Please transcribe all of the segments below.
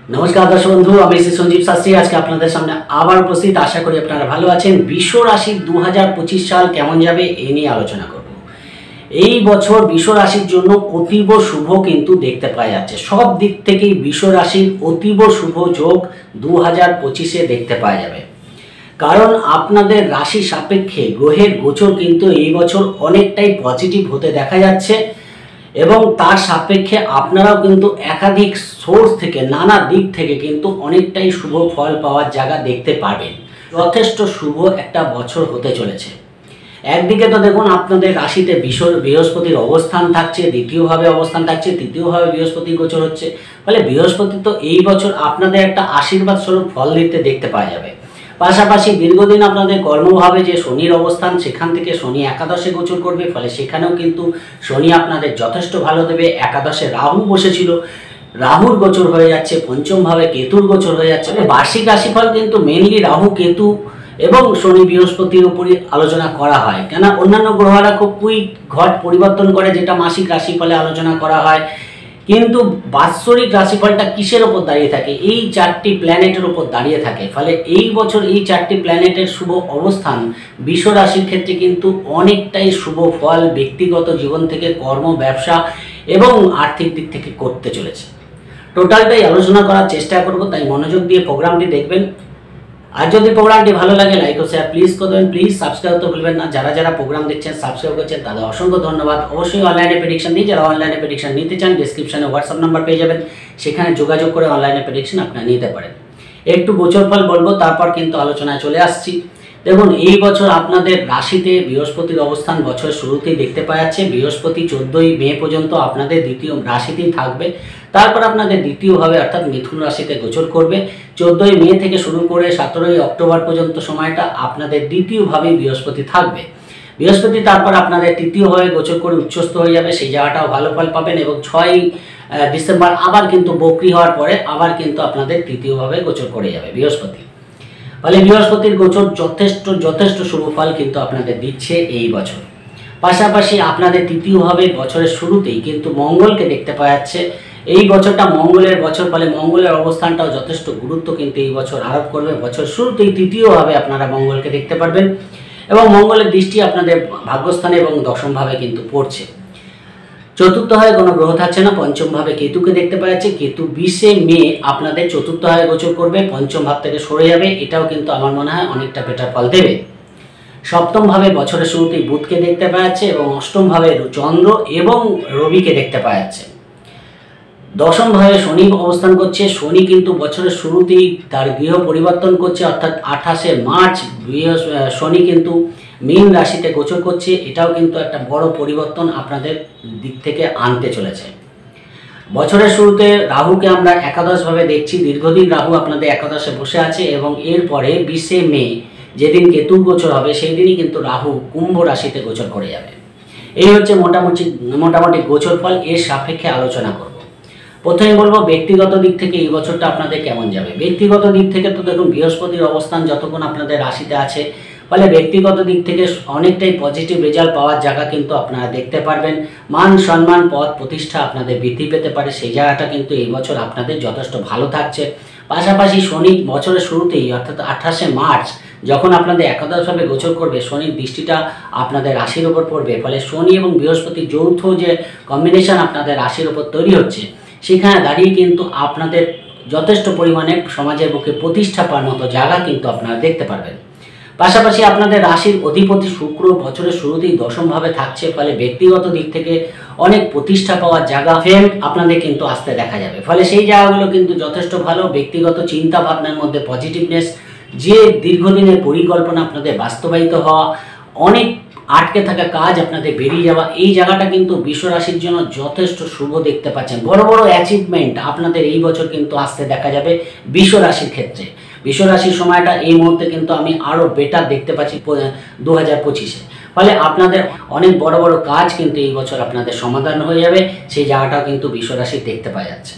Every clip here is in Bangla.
नमस्कार दर्शक बंधु আমি শ্রী সঞ্জীব শাস্ত্রী আজকে আপনাদের সামনে আবার উপস্থিত। আশা করি আপনারা ভালো আছেন। বিশ্ব রাশির 2025 সাল কেমন যাবে এই নিয়ে আলোচনা করব। এই বছর বিশ্ব রাশির জন্য অতীব শুভ কিন্তু দেখতে পাওয়া যাচ্ছে। সব দিক থেকেই বিশ্ব রাশির অতীব শুভ যোগ 2025-এ দেখতে পাওয়া যাবে। কারণ আপনাদের রাশি সাপেক্ষে গ্রহের গোচর কিন্তু এই বছর অনেকটাই পজিটিভ হতে দেখা যাচ্ছে এবং তার সাপেক্ষে আপনারাও কিন্তু একাধিক সোর্স থেকে নানা দিক থেকে কিন্তু অনেকটাই শুভ ফল পাওয়ার জায়গা দেখতে পাবেন। যথেষ্ট শুভ একটা বছর হতে চলেছে। একদিকে তো দেখুন আপনাদের রাশিতে বৃহস্পতির অবস্থান থাকছে, দ্বিতীয়ভাবে অবস্থান থাকছে, তৃতীয়ভাবে বৃহস্পতি গোচর হচ্ছে। ফলে বৃহস্পতি তো এই বছর আপনাদের একটা আশীর্বাদ স্বরূপ ফল দিতে দেখতে পাওয়া যাবে। পাশাপাশি দীর্ঘদিন আপনাদের কর্মভাবে যে শনির অবস্থান, সেখান থেকে শনি একাদশে গোচর করবে। ফলে সেখানেও কিন্তু শনি আপনাদের যথেষ্ট ভালো দেবে। একাদশে রাহু বসেছিল, রাহুর গোচর হয়ে যাচ্ছে, পঞ্চমভাবে কেতুর গোচর হয়ে যাচ্ছে। বার্ষিক রাশিফল কিন্তু মেনলি রাহু, কেতু এবং শনি বৃহস্পতির উপরই আলোচনা করা হয়। কেন অন্যান্য গ্রহরা খুব কুইক ঘট পরিবর্তন করে, যেটা মাসিক রাশিফলে আলোচনা করা হয়। কিন্তু বাৎসরিক রাশিফলটা কিসের ওপর দাঁড়িয়ে থাকে? এই চারটি প্ল্যানেটের উপর দাঁড়িয়ে থাকে। ফলে এই বছর এই চারটি প্ল্যানেটের শুভ অবস্থান বিশ্ব রাশির ক্ষেত্রে কিন্তু অনেকটাই শুভ ফল ব্যক্তিগত জীবন থেকে, কর্ম, ব্যবসা এবং আর্থিক দিক থেকে করতে চলেছে। টোটালটাই আলোচনা করার চেষ্টা করব, তাই মনোযোগ দিয়ে প্রোগ্রামটি দেখবেন। আর যদি প্রোগ্রামটি ভালো লাগে লাইক ও শেয়ার প্লিজ করে দেবেন। প্লিজ সাবস্ক্রাইব তো ভুলবেন না। যারা যারা প্রোগ্রাম দেখছেন, সাবস্ক্রাইব করছেন, তাদের অসংখ্য ধন্যবাদ। অবশ্যই অনলাইনে প্রেডিকশন দিই। যারা অনলাইনে প্রেডিকশন নিতে চান, ডেসক্রিপশনে হোয়াটসঅ্যাপ নাম্বার পেয়ে যাবেন, সেখানে যোগাযোগ করে অনলাইনে প্রেডিকশন আপনারা নিতে পারেন। একটু গোচর ফল বলবো, তারপর কিন্তু আলোচনায় চলে আসছি। দেখুন এই বছর আপনাদের রাশিতে বৃহস্পতির অবস্থান বছরের শুরুতেই দেখতে পাওয়া যাচ্ছে। বৃহস্পতি 14ই মে পর্যন্ত আপনাদের দ্বিতীয় রাশিতেই থাকবে। তারপর আপনাদের দ্বিতীয়ভাবে অর্থাৎ মিথুন রাশিতে গোচর করবে। 14ই মে থেকে শুরু করে 17ই অক্টোবর পর্যন্ত সময়টা আপনাদের দ্বিতীয়ভাবে বৃহস্পতি থাকবে। বৃহস্পতি তারপর আপনাদের তৃতীয়ভাবে গোচর করে উচ্চস্থ হয়ে যাবে, সেই জায়গাটাও ভালো ফল পাবেন। এবং 6ই ডিসেম্বর আবার কিন্তু বক্রি হওয়ার পরে আবার কিন্তু আপনাদের তৃতীয়ভাবে গোচর করে যাবে বৃহস্পতি। ফলে বৃহস্পতির গোচর যথেষ্ট শুভ ফল কিন্তু আপনাদের দিচ্ছে এই বছর। পাশাপাশি আপনাদের তৃতীয়ভাবে বছরের শুরুতেই কিন্তু মঙ্গলকে দেখতে পাওয়া যাচ্ছে। এই বছরটা মঙ্গলের বছর, ফলে মঙ্গলের অবস্থানটাও যথেষ্ট গুরুত্ব কিন্তু এই বছর আরোপ করবে। বছর শুরুতেই তৃতীয়ভাবে আপনারা মঙ্গলকে দেখতে পারবেন এবং মঙ্গলের দৃষ্টি আপনাদের ভাগ্যস্থানে এবং দশমভাবে কিন্তু পড়ছে। চতুর্থভাবে কোনো গ্রহ থাকছে না, পঞ্চমভাবে কেতুকে দেখতে পাওয়া যাচ্ছে। কেতু 20শে মে আপনাদের চতুর্থভাবে গোচর করবে, পঞ্চম ভাব থেকে সরে যাবে। এটাও কিন্তু আমার মনে হয় অনেকটা বেটার ফল দেবে। সপ্তমভাবে বছরের শুরুতেই বুধকে দেখতে পাওয়া যাচ্ছে এবং অষ্টমভাবে চন্দ্র এবং রবিকে দেখতে পাওয়া যাচ্ছে। দশমভাবে শনি অবস্থান করছে। শনি কিন্তু বছরের শুরুতেই তার গৃহ পরিবর্তন করছে, অর্থাৎ 28শে মার্চ শনি কিন্তু মীন রাশিতে গোচর করছে। এটাও কিন্তু একটা বড় পরিবর্তন আপনাদের দিক থেকে আনতে চলেছে। বছরের শুরুতে রাহুকে আমরা একাদশভাবে দেখছি। দীর্ঘদিন রাহু আপনাদের একাদশে বসে আছে এবং এরপরে 20শে মে যেদিন কেতু গোচর হবে সেই দিনই কিন্তু রাহু কুম্ভ রাশিতে গোচর করে যাবে। এই হচ্ছে মোটামুটি গোচর ফল। এর সাপেক্ষে আলোচনা করব। প্রথমে বলবো ব্যক্তিগত দিক থেকে এই বছরটা আপনাদের কেমন যাবে। ব্যক্তিগত দিক থেকে তো দেখুন বৃহস্পতির অবস্থান যতক্ষণ আপনাদের রাশিতে আছে, ফলে ব্যক্তিগত দিক থেকে অনেকটাই পজিটিভ রেজাল্ট পাওয়ার জায়গা কিন্তু আপনারা দেখতে পারবেন। মান সম্মান, পদ প্রতিষ্ঠা আপনাদের বৃদ্ধি পেতে পারে, সেই জায়গাটা কিন্তু এই বছর আপনাদের যথেষ্ট ভালো থাকছে। পাশাপাশি শনি বছরের শুরুতেই অর্থাৎ 28শে মার্চ যখন আপনাদের একাদশভাবে গোচর করবে, শনির দৃষ্টিটা আপনাদের রাশির ওপর পড়বে। ফলে শনি এবং বৃহস্পতির যৌথ যে কম্বিনেশন আপনাদের রাশির ওপর তৈরি হচ্ছে, সেখানে দাঁড়িয়ে কিন্তু আপনাদের যথেষ্ট পরিমাণে সমাজের বুকে প্রতিষ্ঠা পাওয়ার মতো জায়গা কিন্তু আপনারা দেখতে পারবেন। পাশাপাশি আপনাদের রাশির অধিপতি শুক্র বছরের শুরুতেই দশমভাবে থাকছে। ফলে ব্যক্তিগত দিক থেকে অনেক প্রতিষ্ঠা পাওয়ার জায়গা, ফেম আপনাদের কিন্তু আসতে দেখা যাবে। ফলে সেই জায়গাগুলো কিন্তু যথেষ্ট ভালো। ব্যক্তিগত চিন্তা ভাবনার মধ্যে পজিটিভনেস, যে দীর্ঘদিনের পরিকল্পনা আপনাদের বাস্তবায়িত হওয়া, অনেক আটকে থাকা কাজ আপনাদের বেরিয়ে যাওয়া, এই জায়গাটা কিন্তু বিশ্ব রাশির জন্য যথেষ্ট শুভ দেখতে পাচ্ছেন। বড় বড় অ্যাচিভমেন্ট আপনাদের এই বছর কিন্তু আসতে দেখা যাবে বিশ্ব রাশির ক্ষেত্রে। বিশ্ব রাশির সময়টা এই মুহূর্তে কিন্তু আমি আরও বেটার দেখতে পাচ্ছি 2025-এ। ফলে আপনাদের অনেক বড় বড় কাজ কিন্তু এই বছর আপনাদের সমাধান হয়ে যাবে, সেই জায়গাটাও কিন্তু বিশ্ব রাশি দেখতে পাওয়া যাচ্ছে।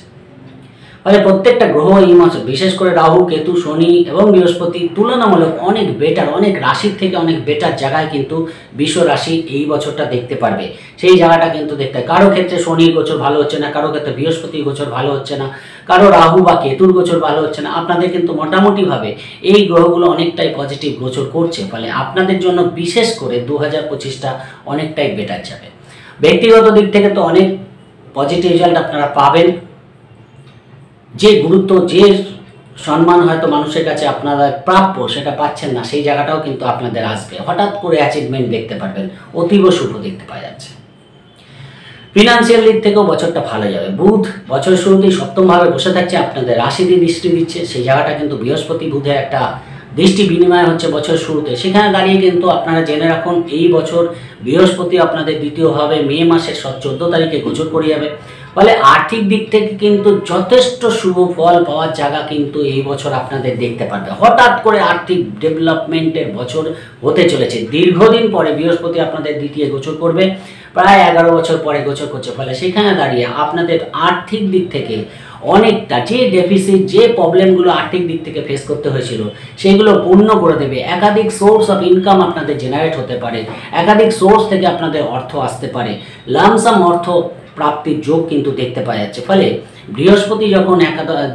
ফলে প্রত্যেকটা গ্রহ এই মাসে, বিশেষ করে রাহু, কেতু, শনি এবং বৃহস্পতি তুলনামূলক অনেক বেটার, অনেক রাশির থেকে অনেক বেটার জায়গায় কিন্তু বৃষ রাশি এই বছরটা দেখতে পারবে। সেই জায়গাটা কিন্তু দেখতে, কারো ক্ষেত্রে শনির গোচর ভালো হচ্ছে না, কারো ক্ষেত্রে বৃহস্পতির গোচর ভালো হচ্ছে না, কারো রাহু বা কেতুর গোচর ভালো হচ্ছে না। আপনাদের কিন্তু মোটামুটিভাবে এই গ্রহগুলো অনেকটাই পজিটিভ গোচর করছে। ফলে আপনাদের জন্য বিশেষ করে 2025টা অনেকটাই বেটার যাবে। ব্যক্তিগত দিক থেকে তো অনেক পজিটিভ রেজাল্ট আপনারা পাবেন। যে গুরুত্ব, যে সম্মান হয়তো মানুষের কাছে আপনারা প্রাপ্য সেটা পাচ্ছেন না, সেই জায়গাটাও কিন্তু আপনাদের আসবে। হঠাৎ করে অ্যাচিভমেন্ট দেখতে পারবেন, অতীব শুভ দেখতে পাওয়া যাচ্ছে। ফিনান্সিয়াল দিক থেকেও বছরটা ভালো যাবে। বুধ বছরের শুরুতেই সপ্তমভাবে বসে থাকছে, আপনাদের রাশিতে দৃষ্টি দিচ্ছে। সেই জায়গাটা কিন্তু বৃহস্পতি বুধের একটা দৃষ্টি বিনিময় হচ্ছে বছরের শুরুতে। সেখানে দাঁড়িয়ে কিন্তু আপনারা জেনে রাখুন, এই বছর বৃহস্পতি আপনাদের দ্বিতীয়ভাবে মে মাসের 14 তারিখে গোচর করে যাবে। ফলে আর্থিক দিক থেকে কিন্তু যথেষ্ট শুভ ফল পাওয়ার জায়গা কিন্তু এই বছর আপনাদের দেখতে পারবে। হঠাৎ করে আর্থিক ডেভেলপমেন্টের বছর হতে চলেছে। দীর্ঘদিন পরে বৃহস্পতি আপনাদের দ্বিতীয় গোচর করবে, প্রায় 11 বছর পরে গোচর করছে। ফলে সেখানে দাঁড়িয়ে আপনাদের আর্থিক দিক থেকে অনেকটা যে ডেফিসিট, যে প্রবলেমগুলো আর্থিক দিক থেকে ফেস করতে হয়েছিল সেগুলো পূর্ণ করে দেবে। একাধিক সোর্স অফ ইনকাম আপনাদের জেনারেট হতে পারে, একাধিক সোর্স থেকে আপনাদের অর্থ আসতে পারে, লামসাম অর্থ প্রাপ্তির যোগ কিন্তু দেখতে পাওয়া যাচ্ছে। ফলে বৃহস্পতি যখন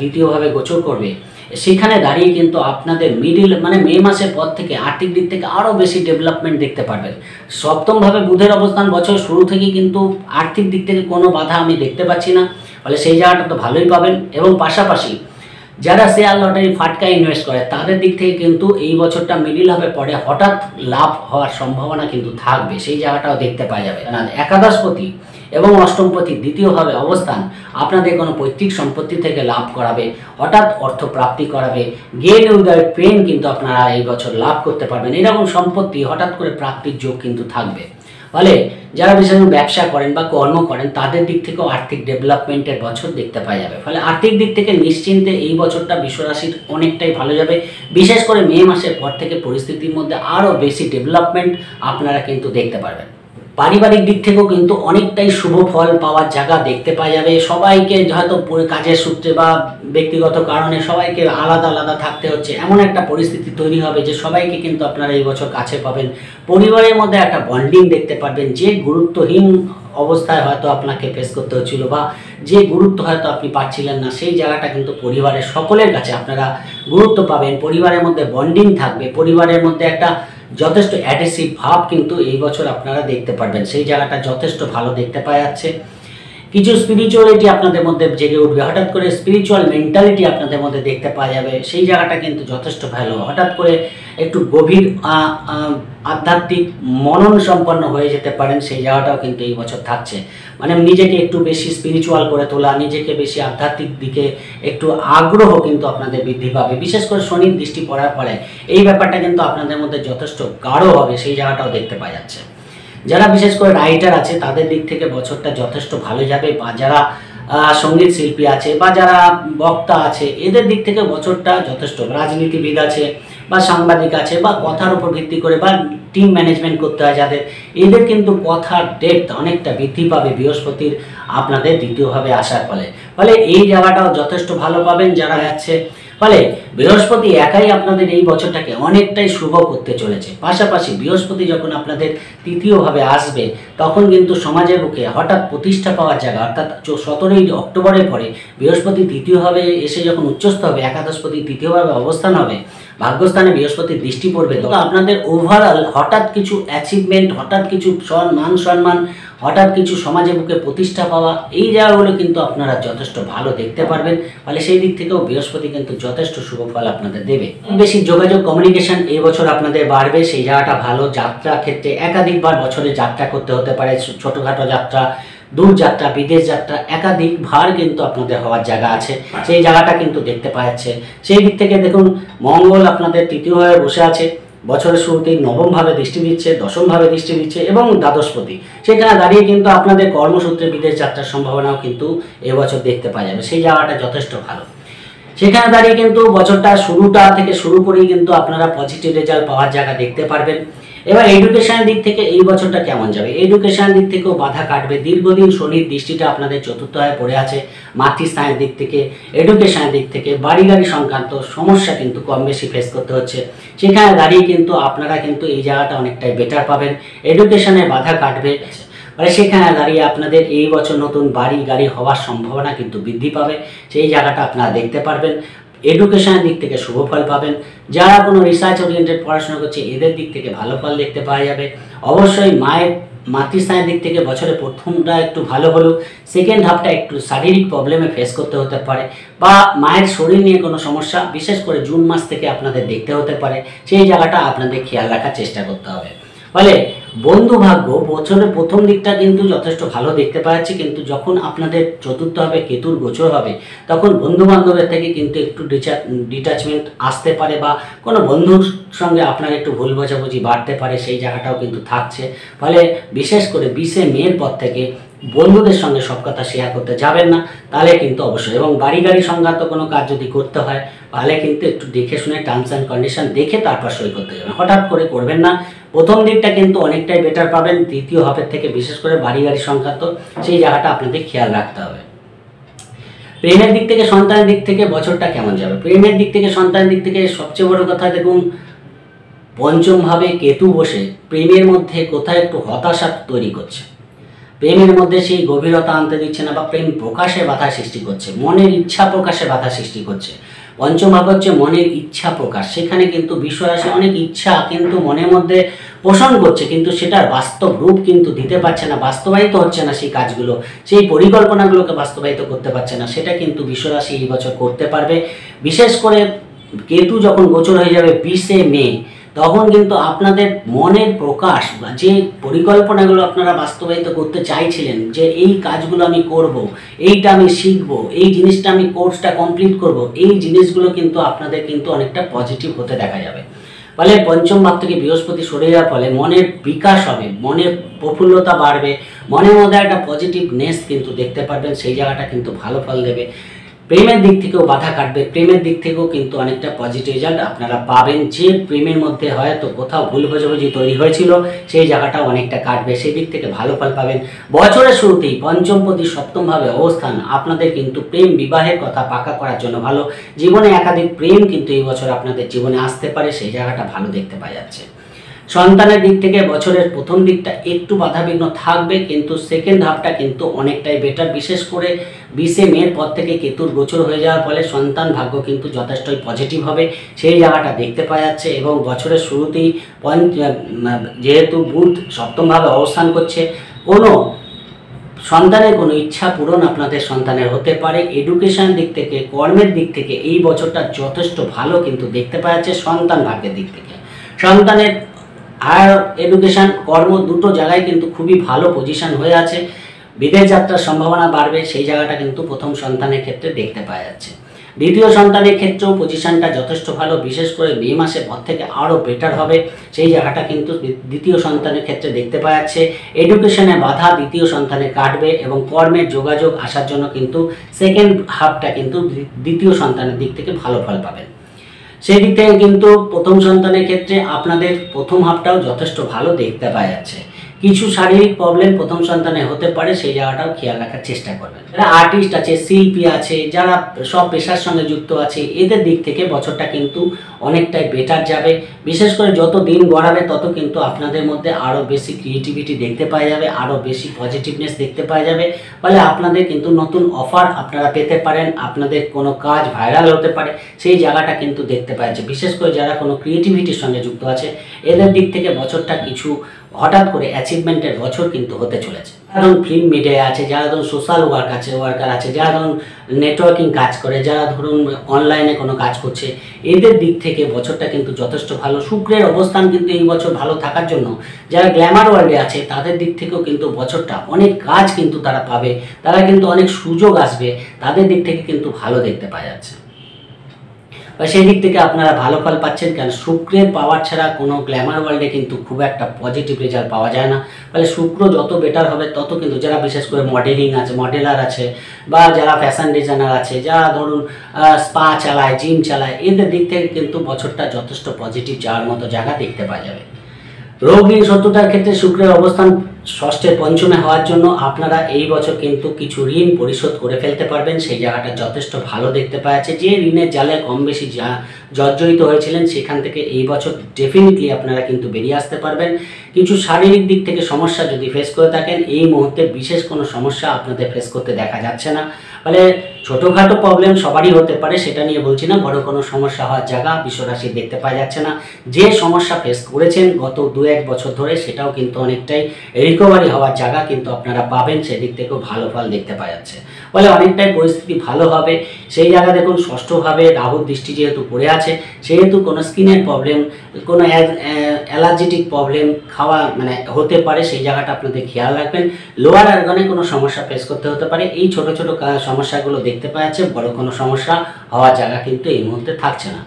দ্বিতীয়ভাবে গোচর করবে, সেখানে দাঁড়িয়ে কিন্তু আপনাদের মানে মে মাসের পর থেকে আর্থিক দিক থেকে আরও বেশি ডেভেলপমেন্ট দেখতে পারবেন। সপ্তমভাবে বুধের অবস্থান বছর শুরু থেকেই কিন্তু আর্থিক দিক থেকে কোনো বাধা আমি দেখতে পাচ্ছি না। ফলে সেই জায়গাটা তো ভালোই পাবেন। এবং পাশাপাশি যারা শেয়ার লটারি ফাটকা ইনভেস্ট করে তাদের দিক থেকে কিন্তু এই বছরটা মিডিল হবে, পরে হঠাৎ লাভ হওয়ার সম্ভাবনা কিন্তু থাকবে। সেই জায়গাটাও দেখতে পাওয়া যাবে। একাদশপতি এবং অষ্টমপতি দ্বিতীয়ভাবে অবস্থান আপনাদের কোনো পৈতৃক সম্পত্তি থেকে লাভ করাবে, হঠাৎ অর্থ প্রাপ্তি করাবে। গেইন উইদাউট পেইন কিন্তু আপনারা এই বছর লাভ করতে পারবেন। এরকম সম্পত্তি হঠাৎ করে প্রাপ্তির যোগ কিন্তু থাকবে। ফলে যারা বিশেষ ব্যবসা করেন বা কর্ম করেন তাদের দিক থেকেও আর্থিক ডেভেলপমেন্টের বছর দেখতে পাওয়া যাবে। ফলে আর্থিক দিক থেকে নিশ্চিন্তে এই বছরটা বৃষ রাশির অনেকটাই ভালো যাবে। বিশেষ করে মে মাসের পর থেকে পরিস্থিতির মধ্যে আরও বেশি ডেভেলপমেন্ট আপনারা কিন্তু দেখতে পারবেন। পারিবারিক দিক থেকেও কিন্তু অনেকটাই শুভ ফল পাওয়ার জায়গা দেখতে পাওয়া যাবে। সবাইকে হয়তো কাজের সূত্রে বা ব্যক্তিগত কারণে সবাইকে আলাদা আলাদা থাকতে হচ্ছে, এমন একটা পরিস্থিতি তৈরি হবে যে সবাইকে কিন্তু আপনারা এই বছর কাছে পাবেন। পরিবারের মধ্যে একটা বন্ডিং দেখতে পারবেন। যে গুরুত্বহীন অবস্থায় হয়তো আপনাকে ফেস করতে হচ্ছিল বা যে গুরুত্ব হয়তো আপনি পাচ্ছিলেন না, সেই জায়গাটা কিন্তু পরিবারের সকলের কাছে আপনারা গুরুত্ব পাবেন। পরিবারের মধ্যে বন্ডিং থাকবে, পরিবারের মধ্যে একটা যথেষ্ট অ্যাডহেসিভ ভাব কিন্তু এই বছর আপনারা দেখতে পারবেন। সেই জায়গাটা যথেষ্ট ভালো দেখতে পাওয়া যাচ্ছে। কিছু স্পিরিচুয়ালিটি আপনাদের মধ্যে জেগে উঠবে, হঠাৎ করে স্পিরিচুয়াল মেন্টালিটি আপনাদের মধ্যে দেখতে পাওয়া যাবে। সেই জায়গাটা কিন্তু যথেষ্ট ভালো। হঠাৎ করে একটু গভীর আধ্যাত্মিক মনন সম্পন্ন হয়ে যেতে পারেন, সেই জায়গাটাও কিন্তু এই বছর থাকছে। মানে নিজেকে একটু বেশি স্পিরিচুয়াল করে তোলা, নিজেকে বেশি আধ্যাত্মিক দিকে একটু আগ্রহ কিন্তু আপনাদের বৃদ্ধি পাবে। বিশেষ করে শনির দৃষ্টি পড়ার ফলে এই ব্যাপারটা কিন্তু আপনাদের মধ্যে যথেষ্ট গাঢ় হবে, সেই জায়গাটাও দেখতে পাওয়া যাচ্ছে। যারা বিশেষ করে রাইটার আছে তাদের দিক থেকে বছরটা যথেষ্ট ভালো যাবে, বা যারা সঙ্গীত শিল্পী আছে বা যারা বক্তা আছে এদের দিক থেকে বছরটা যথেষ্ট। রাজনীতিবিদ আছে বা সাংবাদিক আছে বা কথার উপর ভিত্তি করে বা টিম ম্যানেজমেন্ট করতে হয় যাদের, এদের কিন্তু কথার ডেপথ অনেকটা বৃদ্ধি পাবে বৃহস্পতির আপনাদের দ্বিতীয়ভাবে আসার ফলে। ফলে এই জায়গাটাও যথেষ্ট ভালো পাবেন যারা যাচ্ছে। ফলে বৃহস্পতি একাই আপনাদের এই বছরটাকে অনেকটাই শুভ করতে চলেছে। পাশাপাশি বৃহস্পতি যখন আপনাদের তৃতীয়ভাবে আসবে তখন কিন্তু সমাজের বুকে হঠাৎ প্রতিষ্ঠা পাওয়ার জায়গা, অর্থাৎ 17ই অক্টোবরের পরে বৃহস্পতি তৃতীয়ভাবে এসে যখন উচ্চস্থ হবে, একাদশপতি তৃতীয়ভাবে অবস্থান হবে, ভাগ্যস্থানে বৃহস্পতির দৃষ্টি পড়বে, তখন আপনাদের ওভারঅল হঠাৎ কিছু অ্যাচিভমেন্ট, হঠাৎ কিছু মান সম্মান, হঠাৎ কিছু সমাজের বুকে প্রতিষ্ঠা পাওয়া, এই জায়গাগুলো কিন্তু আপনারা যথেষ্ট ভালো দেখতে পারবেন। ফলে সেই দিক থেকেও বৃহস্পতি কিন্তু যথেষ্ট শুভ ফল আপনাদের দেবে। বেশি যোগাযোগ কমিউনিকেশন এই বছর আপনাদের বাড়বে, সেই জায়গাটা ভালো। যাত্রা ক্ষেত্রে একাধিকবার বছরে যাত্রা করতে হতে পারে, ছোটোখাটো যাত্রা, দূর যাত্রা, বিদেশ যাত্রা, একাধিক ভার কিন্তু আপনাদের হওয়ার জায়গা আছে, সেই জায়গাটা কিন্তু দেখতে পাওয়া যাচ্ছে। সেই দিক থেকে দেখুন, মঙ্গল আপনাদের তৃতীয়ভাবে বসে আছে, বছরের শুরুতেই নবমভাবে দৃষ্টি দিচ্ছে, দশমভাবে দৃষ্টি দিচ্ছে এবং দ্বাদশপতি, সেখানে দাঁড়িয়ে কিন্তু আপনাদের কর্মসূত্রে বিদেশ যাত্রার সম্ভাবনাও কিন্তু এবছর দেখতে পাওয়া যাবে। সেই জায়গাটা যথেষ্ট ভালো। সেখানে দাঁড়িয়ে কিন্তু বছরটা শুরুটা থেকে শুরু করেই কিন্তু আপনারা পজিটিভ রেজাল্ট পাওয়ার জায়গা দেখতে পারবেন। এবার এডুকেশনের দিক থেকে এই বছরটা কেমন যাবে? এডুকেশনের দিক থেকেও বাধা কাটবে। দীর্ঘদিন শনির দৃষ্টিটা আপনাদের চতুর্থ হয়ে পড়ে আছে। মাতৃস্থানের দিক থেকে, এডুকেশনের দিক থেকে, বাড়ি গাড়ি সংক্রান্ত সমস্যা কিন্তু কম বেশি ফেস করতে হচ্ছে। সেখানে দাঁড়িয়ে কিন্তু আপনারা কিন্তু এই জায়গাটা অনেকটাই বেটার পাবেন। এডুকেশনের বাধা কাটবে, মানে সেখানে দাঁড়িয়ে আপনাদের এই বছর নতুন বাড়ি গাড়ি হওয়ার সম্ভাবনা কিন্তু বৃদ্ধি পাবে। সেই জায়গাটা আপনারা দেখতে পারবেন। এডুকেশনের দিক থেকে শুভ ফল পাবেন। যারা কোনো রিসার্চ ওরিয়েন্টেড পড়াশোনা করছে এদের দিক থেকে ভালো ফল দেখতে পাওয়া যাবে। অবশ্যই মাতৃস্থানের দিক থেকে বছরের প্রথমটা একটু ভালো হলেও সেকেন্ড হাফটা একটু শারীরিক প্রবলেমে ফেস করতে হতে পারে, বা মায়ের শরীর নিয়ে কোনো সমস্যা বিশেষ করে জুন মাস থেকে আপনাদের দেখতে হতে পারে। সেই জায়গাটা আপনাদের খেয়াল রাখার চেষ্টা করতে হবে। ফলে বন্ধু ভাগ্য বছরের প্রথম দিকটা কিন্তু যথেষ্ট ভালো দেখতে পাওয়া যাচ্ছে, কিন্তু যখন আপনাদের চতুর্থ হবে কেতুর গোচর হবে তখন বন্ধু বান্ধবের থেকে কিন্তু একটু ডিটাচমেন্ট আসতে পারে, বা কোনো বন্ধুর সঙ্গে আপনার একটু ভুল বোঝাবুঝি বাড়তে পারে, সেই জায়গাটাও কিন্তু থাকছে। ফলে বিশেষ করে 20 মের পর থেকে বন্ধুদের সঙ্গে সব কথা শেয়ার করতে যাবেন না, তাহলে কিন্তু অবশ্যই। এবং বাড়ি গাড়ি সংক্রান্ত কোনো কাজ যদি করতে হয় তাহলে কিন্তু একটু দেখে শুনে টার্মস অ্যান্ড কন্ডিশন দেখে তারপর সই করতে যাবেন, হঠাৎ করে করবেন না। প্রথম দিকটা কিন্তু অনেকটাই বেটার পাবেন, দ্বিতীয় হাফের থেকে বিশেষ করে বাড়ি গাড়ি সংক্রান্ত সেই জায়গাটা আপনাদের খেয়াল রাখতে হবে। প্রেমের দিক থেকে, সন্তানের দিক থেকে বছরটা কেমন যাবে? প্রেমের দিক থেকে, সন্তানের দিক থেকে সবচেয়ে বড় কথা দেখুন, পঞ্চমভাবে কেতু বসে প্রেমের মধ্যে কোথায় একটু হতাশা তৈরি করছে। প্রেমের মধ্যে সেই গভীরতা আনতে দিচ্ছে না, বা প্রেম প্রকাশে বাধা সৃষ্টি করছে, মনের ইচ্ছা প্রকাশে বাধা সৃষ্টি করছে। পঞ্চম ভাব হচ্ছে মনের ইচ্ছা প্রকাশ। সেখানে কিন্তু বিশ্বরাশি অনেক ইচ্ছা কিন্তু মনের মধ্যে পোষণ করছে, কিন্তু সেটার বাস্তব রূপ কিন্তু দিতে পারছে না, বাস্তবায়িত হচ্ছে না সেই কাজগুলো, সেই পরিকল্পনাগুলোকে বাস্তবায়িত করতে পারছে না। সেটা কিন্তু বিশ্বরাশি এই বছর করতে পারবে। বিশেষ করে কেতু যখন গোচর হয়ে যাবে 20 মে, তখন কিন্তু আপনাদের মনের প্রকাশ বা যে পরিকল্পনাগুলো আপনারা বাস্তবায়িত করতে চাইছিলেন, যে এই কাজগুলো আমি করব, এইটা আমি শিখব, এই জিনিসটা আমি কোর্সটা কমপ্লিট করব, এই জিনিসগুলো কিন্তু আপনাদের কিন্তু অনেকটা পজিটিভ হতে দেখা যাবে। ফলে পঞ্চম ভাব থেকে বৃহস্পতি সরে যাওয়ার ফলে মনের বিকাশ হবে, মনের প্রফুল্লতা বাড়বে, মনের মধ্যে একটা পজিটিভনেস কিন্তু দেখতে পারবেন, সেই জায়গাটা কিন্তু ভালো ফল দেবে। প্রেমের দিক থেকেও বাধা কাটবে, প্রেমের দিক থেকেও কিন্তু অনেকটা পজিটিভ রেজাল্ট আপনারা পাবেন। যে প্রেমের মধ্যে হয়তো কোথাও ভুল বোঝাবুঝি তৈরি হয়েছিল সেই জায়গাটা অনেকটা কাটবে, সেই দিক থেকে ভালো ফল পাবেন। বছরের শুরুতেই পঞ্চমপতি সপ্তমভাবে অবস্থান আপনাদের কিন্তু প্রেম বিবাহের কথা পাকা করার জন্য ভালো। জীবনে একাধিক প্রেম কিন্তু এই বছর আপনাদের জীবনে আসতে পারে, সেই জায়গাটা ভালো দেখতে পাওয়া যাচ্ছে। সন্তানের দিক থেকে বছরের প্রথম দিকটা একটু বাধাবিঘ্ন থাকবে, কিন্তু সেকেন্ড হাফটা কিন্তু অনেকটাই বেটার। বিশেষ করে 20 মের পর থেকে কেতুর গোচর হয়ে যাওয়ার ফলে সন্তান ভাগ্য কিন্তু যথেষ্টই পজিটিভ হবে, সেই জায়গাটা দেখতে পাওয়া যাচ্ছে। এবং বছরের শুরুতেই যেহেতু বুধ সপ্তমভাবে অবস্থান করছে, কোনো সন্তানের কোনো ইচ্ছা পূরণ আপনাদের সন্তানের হতে পারে। এডুকেশন দিক থেকে, কর্মের দিক থেকে এই বছরটা যথেষ্ট ভালো কিন্তু দেখতে পাওয়া যাচ্ছে সন্তান ভাগ্যের দিক থেকে। সন্তানের হায়ার এডুকেশন, কর্ম দুটো জায়গায় কিন্তু খুবই ভালো পজিশন হয়ে আছে। বিদেশ যাত্রার সম্ভাবনা বাড়বে, সেই জায়গাটা কিন্তু প্রথম সন্তানের ক্ষেত্রে দেখতে পাওয়া যাচ্ছে। দ্বিতীয় সন্তানের ক্ষেত্রেও পজিশনটা যথেষ্ট ভালো, বিশেষ করে মে মাসের পর থেকে আরও বেটার হবে, সেই জায়গাটা কিন্তু দ্বিতীয় সন্তানের ক্ষেত্রে দেখতে পাওয়া যাচ্ছে। এডুকেশনে বাধা দ্বিতীয় সন্তানে কাটবে, এবং কর্মের যোগাযোগ আসার জন্য কিন্তু সেকেন্ড হাফটা কিন্তু দ্বিতীয় সন্তানের দিক থেকে ভালো ফল পাবেন। সেই দিক থেকে কিন্তু প্রথম সন্তানের ক্ষেত্রে আপনাদের প্রথম হাফটাও যথেষ্ট ভালো দেখতে পাওয়া যাচ্ছে। কিছু শারীরিক প্রবলেম প্রথম সন্তানে হতে পারে, সেই জায়গাটাও খেয়াল রাখার চেষ্টা করবেন। যারা আর্টিস্ট আছে, শিল্পী আছে, যারা সব পেশার সঙ্গে যুক্ত আছে, এদের দিক থেকে বছরটা কিন্তু অনেকটাই বেটার যাবে। বিশেষ করে যত দিন গড়াবে তত কিন্তু আপনাদের মধ্যে আরও বেশি ক্রিয়েটিভিটি দেখতে পাওয়া যাবে, আরও বেশি পজিটিভনেস দেখতে পাওয়া যাবে। ফলে আপনাদের কিন্তু নতুন অফার আপনারা পেতে পারেন, আপনাদের কোনো কাজ ভাইরাল হতে পারে, সেই জায়গাটা কিন্তু দেখতে পাওয়া যাচ্ছে। বিশেষ করে যারা কোনো ক্রিয়েটিভিটির সঙ্গে যুক্ত আছে এদের দিক থেকে বছরটা কিছু হঠাৎ করে অ্যাচিভমেন্টের বছর কিন্তু হতে চলেছে। ধরুন ফিল্ম মিডিয়া আছে, যারা ধরুন সোশ্যাল ওয়ার্কার আছে, যারা ধরুন নেটওয়ার্কিং কাজ করে, যারা ধরুন অনলাইনে কোনো কাজ করছে, এদের দিক থেকে বছরটা কিন্তু যথেষ্ট ভালো। শুক্রের অবস্থান কিন্তু এই বছর ভালো থাকার জন্য যারা গ্ল্যামার ওয়ার্ল্ডে আছে তাদের দিক থেকেও কিন্তু বছরটা অনেক কাজ কিন্তু তারা পাবে, তারা কিন্তু অনেক সুযোগ আসবে, তাদের দিক থেকে কিন্তু ভালো দেখতে পাওয়া যাচ্ছে। সেই দিক থেকে আপনারা ভালো ফল পাচ্ছেন, কেন শুক্রের পাওয়ার ছাড়া কোনো গ্ল্যামার ওয়ার্ল্ডে কিন্তু খুব একটা পজিটিভ রেজাল্ট পাওয়া যায় না। ফলে শুক্র যত বেটার হবে তত কিন্তু যারা বিশেষ করে মডেলিং আছে, মডেলার আছে, বা যারা ফ্যাশন ডিজাইনার আছে, যারা ধরুন স্পা চালায়, জিম চালায়, এদের দিক থেকে কিন্তু বছরটা যথেষ্ট পজিটিভ যাওয়ার মতো জায়গা দেখতে পাওয়া যাবে। রোগ ঋণ শত্রুতার ক্ষেত্রে শুক্রের অবস্থান ষষ্ঠের পঞ্চমে হওয়ার জন্য আপনারা এই বছর কিন্তু কিছু ঋণ পরিশোধ করে ফেলতে পারবেন। সেই জায়গাটা যথেষ্ট ভালো দেখতে পাওয়া যাচ্ছে। যে ঋণের জালে কম বেশি জর্জরিত হয়েছিলেন সেখান থেকে এই বছর ডেফিনেটলি আপনারা কিন্তু বেরিয়ে আসতে পারবেন। কিছু শারীরিক দিক থেকে সমস্যা যদি ফেস করে থাকেন, এই মুহূর্তে বিশেষ কোনো সমস্যা আপনাদের ফেস করতে দেখা যাচ্ছে না। ফলে ছোটোখাটো প্রবলেম সবারই হতে পারে, সেটা নিয়ে বলছি না। বড় কোনো সমস্যা হওয়ার জায়গা বিশ্বরাশি দেখতে পাওয়া যাচ্ছে না। যে সমস্যা ফেস করেছেন গত 2-1 বছর ধরে, সেটাও কিন্তু অনেকটাই রিকভারি হওয়ার জায়গা কিন্তু আপনারা পাবেন। সেদিক থেকেও ভালো ফল দেখতে পাওয়া যাচ্ছে। ফলে অনেকটাই পরিস্থিতি ভালো হবে। সেই জায়গা দেখুন ষষ্ঠভাবে রাহুর দৃষ্টি যেহেতু পড়ে আছে, সেহেতু কোনো স্কিনের প্রবলেম, কোনো অ্যালার্জেটিক প্রবলেম খাওয়া হতে পারে। সেই জায়গাটা আপনাদের খেয়াল রাখবেন। লোয়ার অর্গানে কোনো সমস্যা ফেস করতে হতে পারে। এই ছোট ছোট সমস্যাগুলো দেখতে পাওয়া যাচ্ছে। বড় কোনো সমস্যা হওয়ার জায়গা কিন্তু এই মুহূর্তে থাকছে না।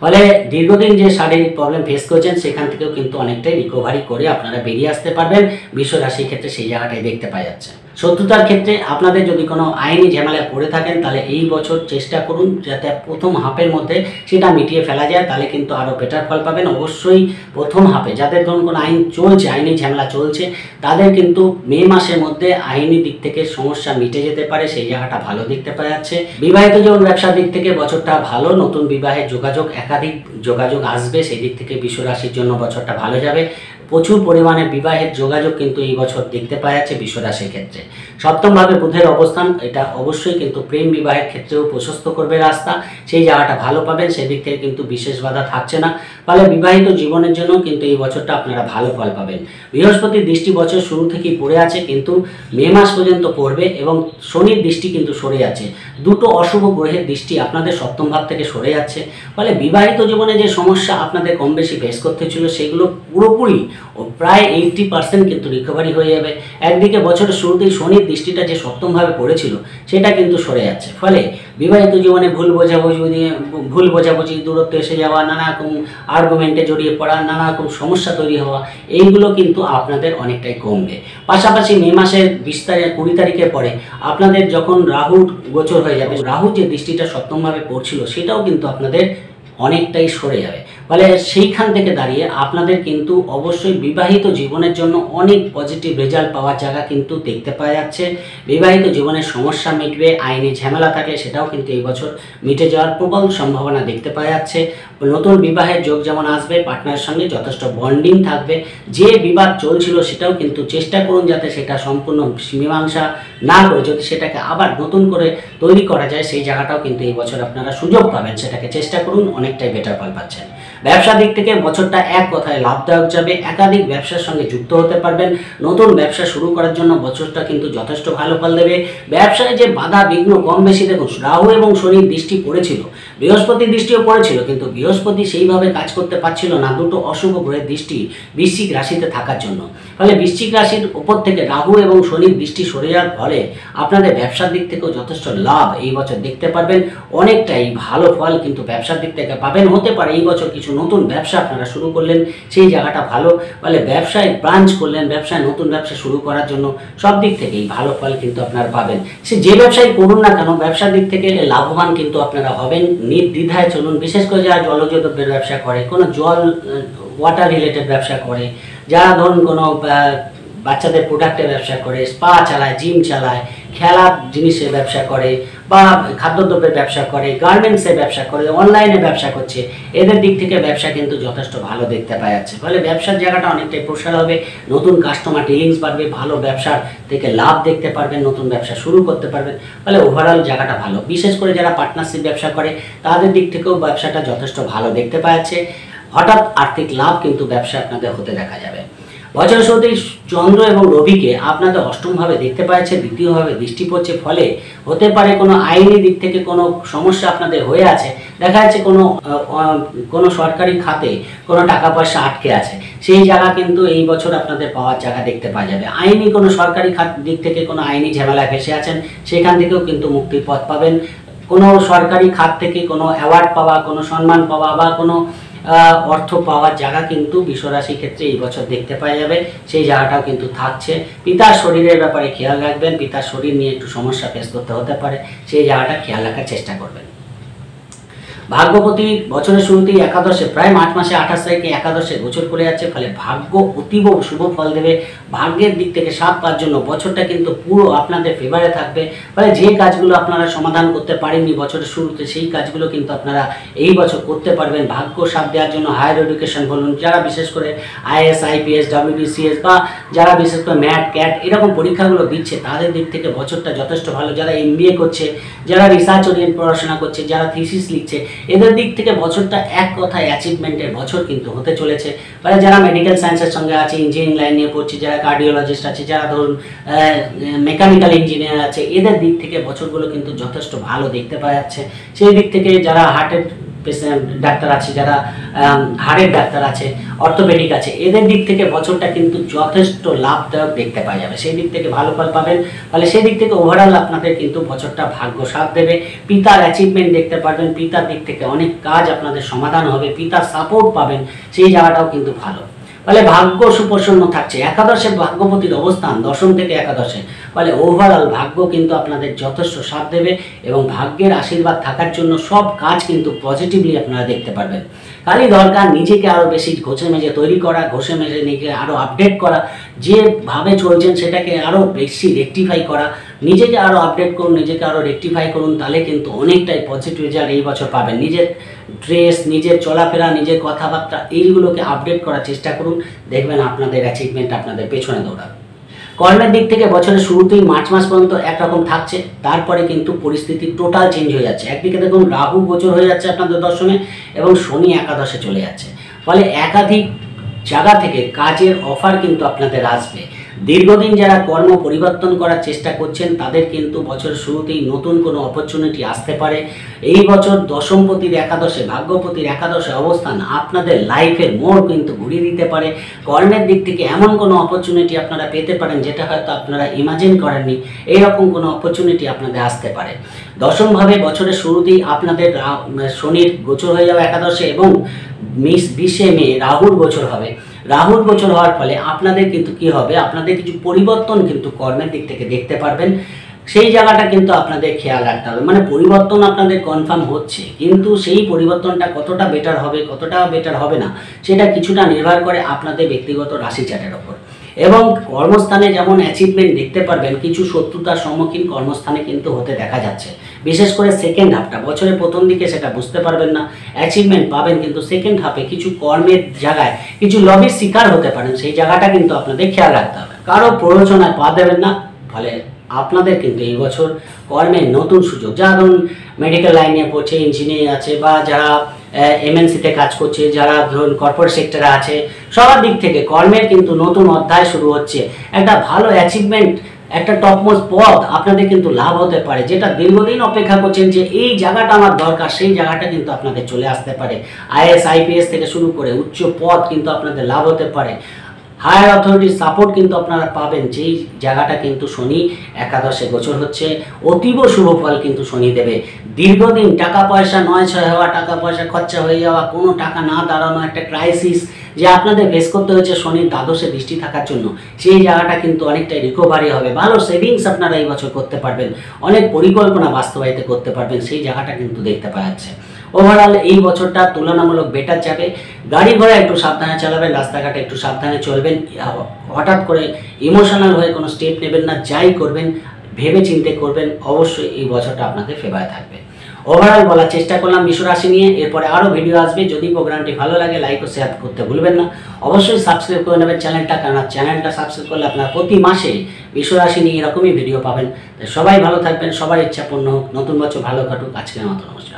ফলে দীর্ঘদিন যে শারীরিক প্রবলেম ফেস করছেন সেখান থেকেও কিন্তু অনেকটাই রিকভারি করে আপনারা বেরিয়ে আসতে পারবেন। বৃষ রাশির ক্ষেত্রে সেই জায়গাটাই দেখতে পাওয়া যাচ্ছে। শত্রুতার ক্ষেত্রে আপনাদের যদি কোনো আইনি ঝামেলায় পড়ে থাকেন, তাহলে এই বছর চেষ্টা করুন যাতে প্রথম হাফের মধ্যে সেটা মিটিয়ে ফেলা যায়, তাহলে কিন্তু আরও বেটার ফল পাবেন। অবশ্যই প্রথম হাফে যাদের ধরুন কোনো আইন চলছে, আইনি ঝামেলা চলছে, তাদের কিন্তু মে মাসের মধ্যে আইনি দিক থেকে সমস্যা মিটে যেতে পারে। সেই জায়গাটা ভালো দেখতে পাওয়া যাচ্ছে। বিবাহিত জীবন ব্যবসার দিক থেকে বছরটা ভালো। নতুন বিবাহের যোগাযোগ, একাধিক যোগাযোগ আসবে। সেই দিক থেকে বৃষ রাশির জন্য বছরটা ভালো যাবে। প্রচুর পরিমাণে বিবাহের যোগাযোগ কিন্তু এই বছর দেখতে পাওয়া যাচ্ছে বৃষ রাশির ক্ষেত্রে। সপ্তমভাবে বুধের অবস্থান, এটা অবশ্যই কিন্তু প্রেম বিবাহের ক্ষেত্রেও প্রশস্ত করবে রাস্তা। সেই জায়গাটা ভালো পাবেন। সেদিক থেকে কিন্তু বিশেষ বাধা থাকছে না। ফলে বিবাহিত জীবনের জন্য কিন্তু এই বছরটা আপনারা ভালো ফল পাবেন। বৃহস্পতির দৃষ্টি বছর শুরু থেকেই পড়ে আছে, কিন্তু মে মাস পর্যন্ত পড়বে এবং শনির দৃষ্টি কিন্তু সরে যাচ্ছে। দুটো অশুভ গ্রহের দৃষ্টি আপনাদের সপ্তম ভাব থেকে সরে যাচ্ছে। ফলে বিবাহিত জীবনে যে সমস্যা আপনাদের কম বেশি ফেস করতে ছিল, সেগুলো পুরোপুরি প্রায় 80% কিন্তু রিকভারি হয়ে যাবে। একদিকে বছরের শুরুতেই শনির দৃষ্টিটা যে সপ্তমভাবে পড়েছিল সেটা কিন্তু সরে যাচ্ছে। ফলে বিবাহিত জীবনে ভুল বোঝাবুঝি, দূরত্ব এসে যাওয়া, নানা রকম আর্গুমেন্টে জড়িয়ে পড়া, নানা রকম সমস্যা তৈরি হওয়া, এইগুলো কিন্তু আপনাদের অনেকটাই কমবে। পাশাপাশি মে মাসের 20 তারিখের পরে আপনাদের যখন রাহুর গোচর হয়ে যাবে, রাহু যে দৃষ্টিটা সপ্তমভাবে পড়ছিল সেটাও কিন্তু আপনাদের অনেকটাই সরে যাবে। ফলে সেইখান থেকে দাঁড়িয়ে আপনাদের কিন্তু অবশ্যই বিবাহিত জীবনের জন্য অনেক পজিটিভ রেজাল্ট পাওয়ার জায়গা কিন্তু দেখতে পাওয়া যাচ্ছে। বিবাহিত জীবনের সমস্যা মিটবে। আইনি ঝামেলা থাকলে সেটাও কিন্তু এই বছর মিটে যাওয়ার প্রবল সম্ভাবনা দেখতে পাওয়া যাচ্ছে। নতুন বিবাহের যোগ যেমন আসবে, পার্টনারের সঙ্গে যথেষ্ট বন্ডিং থাকবে। যে বিবাদ চলছিল সেটাও কিন্তু চেষ্টা করুন যাতে সেটা সম্পূর্ণ মীমাংসা না করে যদি সেটাকে আবার নতুন করে তৈরি করা যায়, সেই জায়গাটাও কিন্তু এই বছর আপনারা সুযোগ পাবেন। সেটাকে চেষ্টা করুন, অনেকটাই বেটার ফল পাচ্ছেন। ব্যবসার দিক থেকে বছরটা এক কথায় লাভদায়ক যাবে। একাধিক ব্যবসার সঙ্গে যুক্ত হতে পারবেন। নতুন ব্যবসা শুরু করার জন্য বছরটা কিন্তু যথেষ্ট ভালো ফল দেবে। ব্যবসায় যে বাধা বিঘ্ন কম বেশি, দেখুন রাহু এবং শনির দৃষ্টি পড়েছিল, বৃহস্পতির দৃষ্টিও পড়েছিল, কিন্তু বৃহস্পতি সেইভাবে কাজ করতে পারছিল না দুটো অশুভ গ্রহের দৃষ্টি বৃশ্চিক রাশিতে থাকার জন্য। ফলে বৃশ্চিক রাশির উপর থেকে রাহু এবং শনির দৃষ্টি সরে যাওয়ার ফলে আপনাদের ব্যবসার দিক থেকেও যথেষ্ট লাভ এই বছর দেখতে পারবেন। অনেকটাই ভালো ফল কিন্তু ব্যবসার দিক থেকে পাবেন। হতে পারে এই বছর কিছু নতুন ব্যবসা আপনারা শুরু করলেন, সেই জায়গাটা ভালো। ফলে ব্যবসায় ব্রাঞ্চ করলেন, ব্যবসায় নতুন ব্যবসা শুরু করার জন্য সব দিক থেকেই ভালো ফল কিন্তু আপনারা পাবেন। সে যে ব্যবসায় করুন না কেন, ব্যবসার দিক থেকে লাভবান কিন্তু আপনারা হবেন। নির্দ্বিধায় চলুন। বিশেষ করে যারা জলজ দ্রব্যের ব্যবসা করে, কোনো ওয়াটার রিলেটেড ব্যবসা করে, যারা ধরুন কোনো বাচ্চাদের প্রোডাক্টের ব্যবসা করে, স্পা চালায়, জিম চালায়, খেলার জিনিসের ব্যবসা করে, বা খাদ্যদ্রব্যের ব্যবসা করে, গার্মেন্টসের ব্যবসা করে, অনলাইনে ব্যবসা করছে, এদের দিক থেকে ব্যবসা কিন্তু যথেষ্ট ভালো দেখতে পাওয়া যাচ্ছে। ফলে ব্যবসার জায়গাটা অনেকটাই প্রসার হবে। নতুন কাস্টমার ডিলিংস বাড়বে, ভালো ব্যবসার থেকে লাভ দেখতে পারবেন, নতুন ব্যবসা শুরু করতে পারবেন। ফলে ওভারঅল জায়গাটা ভালো। বিশেষ করে যারা পার্টনারশিপ ব্যবসা করে তাদের দিক থেকেও ব্যবসাটা যথেষ্ট ভালো দেখতে পাওয়া যাচ্ছে। হঠাৎ আর্থিক লাভ কিন্তু ব্যবসা আপনাদের হতে দেখা যাবে। বছরের শুরুতেই চন্দ্র এবং রবিকে আপনাদের অষ্টমভাবে দেখতে পাচ্ছে, দ্বিতীয়ভাবে দৃষ্টি পড়ছে। ফলে হতে পারে কোনো আইনি দিক থেকে কোনো সমস্যা আপনাদের হয়ে আছে। দেখা যাচ্ছে কোনো সরকারি খাতে কোনো টাকা পয়সা আটকে আছে, সেই জায়গা কিন্তু এই বছর আপনাদের পাওয়ার জায়গা দেখতে পাওয়া যাবে। আইনি কোনো সরকারি খাত দিক থেকে কোনো আইনি ঝামেলায় ফেসে আছেন, সেখান থেকেও কিন্তু মুক্তির পথ পাবেন। কোনো সরকারি খাত থেকে কোনো অ্যাওয়ার্ড পাওয়া, কোনো সম্মান পাওয়া, বা কোনো অর্থ পাওয়ার জায়গা কিন্তু বৃষ রাশির ক্ষেত্রে এই বছর দেখতে পাওয়া যাবে। সেই জায়গাটাও কিন্তু থাকছে। পিতার শরীরের ব্যাপারে খেয়াল রাখবেন। পিতার শরীর নিয়ে একটু সমস্যা ফেস করতে হতে পারে, সেই জায়গাটা খেয়াল রাখার চেষ্টা করবেন। ভাগ্যপতি বছরের শুরুতেই একাদশে প্রায় মার্চ মাসে 28 তারিখে একাদশে গোচর করে যাচ্ছে, ফলে ভাগ্য অতীব শুভ ফল দেবে। ভাগ্যের দিক থেকে সাথ পাওয়ার জন্য বছরটা কিন্তু পুরো আপনাদের ফেভারে থাকবে। ফলে যে কাজগুলো আপনারা সমাধান করতে পারেননি বছরের শুরুতে, সেই কাজগুলো কিন্তু আপনারা এই বছর করতে পারবেন। ভাগ্য সাথ দেওয়ার জন্য হায়ার এডুকেশন বলুন, যারা বিশেষ করে আইএস, আইপিএস, WBCS বা যারা বিশেষ করে ম্যাট, ক্যাট এরকম পরীক্ষাগুলো দিচ্ছে, তাদের দিক থেকে বছরটা যথেষ্ট ভালো। যারা MBA করছে, যারা রিসার্চ ওরিয়েন্ট পড়াশোনা করছে, যারা থিসিস লিখছে, এদের দিক থেকে বছরটা এক কথায় অ্যাচিভমেন্টের বছর কিন্তু হতে চলেছে। মানে যারা মেডিকেল সায়েন্সের সঙ্গে আছে, ইঞ্জিনিয়ারিং লাইন নিয়ে পড়ছে, যারা কার্ডিওলজিস্ট আছে, যারা ধরুন মেকানিক্যাল ইঞ্জিনিয়ার আছে, এদের দিক থেকে বছরগুলো কিন্তু যথেষ্ট ভালো দেখতে পাওয়া যাচ্ছে। সেই দিক থেকে যারা হার্টের ডাক্তার আছে, যারা হাড়ের ডাক্তার আছে, অর্থোপেডিক আছে, এদের দিক থেকে বছরটা কিন্তু যথেষ্ট লাভদায়ক দেখতে পাওয়া যাবে। সেই দিক থেকে ভালো ফল পাবেন। ফলে সেই দিক থেকে ওভারঅল আপনাদের কিন্তু বছরটা ভাগ্য সাথ দেবে। পিতার অ্যাচিভমেন্ট দেখতে পারবেন, পিতার দিক থেকে অনেক কাজ আপনাদের সমাধান হবে, পিতার সাপোর্ট পাবেন, সেই জায়গাটাও কিন্তু ভালো। ফলে ভাগ্য সুপ্রসন্ন থাকছে। একাদশে ভাগ্যপতির অবস্থান দশম থেকে একাদশে, ফলে ওভারঅল ভাগ্য কিন্তু আপনাদের যথেষ্ট সাথ দেবে এবং ভাগ্যের আশীর্বাদ থাকার জন্য সব কাজ কিন্তু পজিটিভলি আপনারা দেখতে পারবেন। খালি দরকার নিজেকে আরও বেশি ঘষে মেজে তৈরি করা, ঘষে মেজে নিজেকে আরও আপডেট করা, যেভাবে চলছেন সেটাকে আরও বেশি রেকটিফাই করা। নিজেকে আরও আপডেট করুন, নিজেকে আরও রেকটিফাই করুন, তাহলে কিন্তু অনেকটাই পজিটিভ রেজাল্ট এই বছর পাবেন। নিজের ড্রেস, নিজের চলাফেরা, নিজের কথাবার্তা এইগুলোকে আপডেট করার চেষ্টা করুন, দেখবেন আপনাদের অ্যাচিভমেন্ট আপনাদের পেছনে দৌড়াবে। কর্মের দিক থেকে বছরের শুরুতেই মার্চ মাস পর্যন্ত একরকম থাকছে, তারপরে কিন্তু পরিস্থিতি টোটাল চেঞ্জ হয়ে যাচ্ছে। একদিকে দেখুন রাহু গোচর হয়ে যাচ্ছে আপনাদের দশমে এবং শনি একাদশে চলে যাচ্ছে। ফলে একাধিক জায়গা থেকে কাজের অফার কিন্তু আপনাদের আসবে। দীর্ঘদিন যারা কর্ম পরিবর্তন করার চেষ্টা করছেন, তাদের কিন্তু বছরের শুরুতেই নতুন কোনো অপরচুনিটি আসতে পারে। এই বছর দশমপতির একাদশে, ভাগ্যপতির একাদশে অবস্থান আপনাদের লাইফের মোড় কিন্তু ঘুরিয়ে দিতে পারে। কর্মের দিক থেকে এমন কোনো অপরচুনিটি আপনারা পেতে পারেন যেটা হয়তো আপনারা ইমাজিন করেননি, এইরকম কোনো অপরচুনিটি আপনাদের আসতে পারে। দশমভাবে বছরের শুরুতেই আপনাদের শনির গোচর হয়ে যাবে একাদশে এবং 20 মে রাহুর গোচর হবে। রাহুর গোচর হওয়ার ফলে আপনাদের কিন্তু কি হবে, আপনাদের কিছু পরিবর্তন কিন্তু কর্মের দিক থেকে দেখতে পারবেন। সেই জায়গাটা কিন্তু আপনাদের খেয়াল রাখতে হবে। মানে পরিবর্তন আপনাদের কনফার্ম হচ্ছে, কিন্তু সেই পরিবর্তনটা কতটা বেটার হবে, কতটা বেটার হবে না, সেটা কিছুটা নির্ভর করে আপনাদের ব্যক্তিগত রাশি চার্টের ওপর। এবং কর্মস্থানে যেমন অ্যাচিভমেন্ট দেখতে পারবেন, কিছু শত্রুতার সম্মুখীন কর্মস্থানে কিন্তু হতে দেখা যাচ্ছে। বিশেষ করে সেকেন্ড হাফটা, বছরের প্রথম দিকে সেটা বুঝতে পারবেন না, অ্যাচিভমেন্ট পাবেন, কিন্তু সেকেন্ড হাফে কিছু কর্মের জায়গায় কিছু লবির শিকার হতে পারেন। সেই জায়গাটা কিন্তু আপনাদের খেয়াল রাখতে হবে। কারো প্ররোচনায় পা দেবেন না। ফলে আপনাদের কিন্তু এই বছর কর্মের নতুন সুযোগ, যারা ধরুন মেডিকেল লাইনে পড়ছে, ইঞ্জিনিয়ার আছে, বা যারা MNC-তে কাজ করছে, যারা ধরুন কর্পোরেট সেক্টরে আছে, সবার দিক থেকে কর্মের কিন্তু নতুন অধ্যায় শুরু হচ্ছে। একটা ভালো অ্যাচিভমেন্ট, একটা টপমোস্ট পদ আপনাদের কিন্তু লাভ হতে পারে, যেটা দীর্ঘদিন অপেক্ষা করছেন যে এই জায়গাটা আমার দরকার, সেই জায়গাটা কিন্তু আপনাদের চলে আসতে পারে। IAS, IPS থেকে শুরু করে উচ্চ পদ কিন্তু আপনাদের লাভ হতে পারে। হায়ার অথরিটির সাপোর্ট কিন্তু আপনারা পাবেন, যেই জায়গাটা কিন্তু শনি একাদশে গোচর হচ্ছে। অতীব শুভ ফল কিন্তু শনি দেবে। দীর্ঘদিন টাকা পয়সা নয় ছয় হওয়া, টাকা পয়সা খরচা হয়ে যাওয়া, কোনো টাকা না দাঁড়ানো, একটা ক্রাইসিস যে আপনাদের ফেস করতে হয়েছে শনির দ্বাদশে দৃষ্টি থাকার জন্য, সেই জায়গাটা কিন্তু অনেকটাই রিকভারি হবে। ভালো সেভিংস আপনারা এই বছর করতে পারবেন, অনেক পরিকল্পনা বাস্তবায়িত করতে পারবেন, সেই জায়গাটা কিন্তু দেখতে পাওয়া যাচ্ছে। ওভারঅল এই বছরটা তুলনামূলক বেটার যাবে। গাড়ি ঘোড়া একটু সাবধানে চালাবেন, রাস্তাঘাটে একটু সাবধানে চলবেন, হঠাৎ করে ইমোশনাল হয়ে কোনো স্টেপ নেবেন না। যাই করবেন ভেবে চিন্তে করবেন, অবশ্যই এই বছরটা আপনাদের ফেভারে থাকবে। ওভারঅল বলার চেষ্টা করলাম বৃষ রাশি নিয়ে। এরপরে আরও ভিডিও আসবে। যদি প্রোগ্রামটি ভালো লাগে লাইক ও শেয়ার করতে ভুলবেন না। অবশ্যই সাবস্ক্রাইব করে নেবেন চ্যানেলটা, কারণ চ্যানেলটা সাবস্ক্রাইব করলে আপনারা প্রতি মাসে বৃষ রাশি নিয়ে এরকমই ভিডিও পাবেন। সবাই ভালো থাকবেন, সবার ইচ্ছা পূর্ণ হোক, নতুন বছর ভালো কাটুক। আজকের মতো নমস্কার।